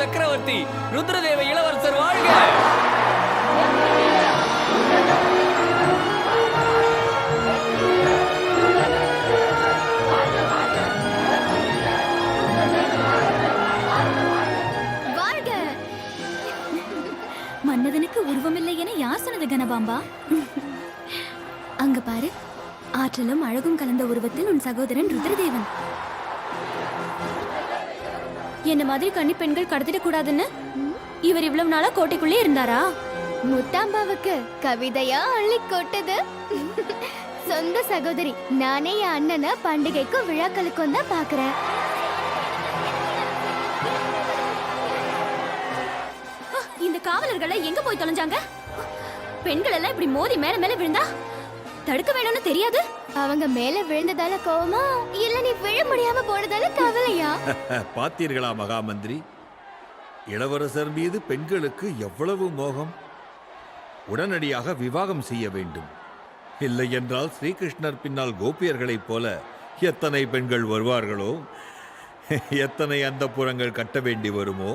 சக்கரவர்த்தி ருத்ரதேவ இளவரசர் வாழ்க! வாழ்க! மன்னதனுக்கு உருவமில்லை என யார் சொன்னது கனபாம்பா? அங்க பாரு, ஆற்றலும் அழகும் கலந்த உருவத்தில் உன் சகோதரன் ருத்ரதேவன். என்ன மாதிரி கன்னி பெண்கள் கடத்திடக் கூடாதுன்னு இவர் இவ்வளவு நாளா கோட்டைக்குள்ளே இருந்தாரா? முத்தாம்பாவுக்கு கவிதையா அள்ளி கொட்டது. சொந்த சகோதரி நானே என் அண்ணனை பண்டிகைக்கும் விழாக்களுக்கும் தான் பாக்குறேன். இந்த காவலர்கள் எங்க போய் தொலைஞ்சாங்க? பெண்கள் எல்லாம் இப்படி மோதி மேல மேல விழுந்தா தடுக்க வேணும்னு தெரியாது. அவங்க மேல விழுந்ததால கோவமா இல்ல நீ விழ முடியாம போனதால கவலையா? பார்த்தீர்களா மகாமந்திரி, இளவரசர் மீது பெண்களுக்கு எவ்வளவு மோகம்! உடனடியாக விவாகம் செய்ய வேண்டும். இல்லை என்றால் ஸ்ரீகிருஷ்ணர் பின்னால் கோபியர்களைப் போல எத்தனை பெண்கள் வருவார்களோ, எத்தனை அந்தப்புறங்கள் கட்ட வேண்டி வருமோ.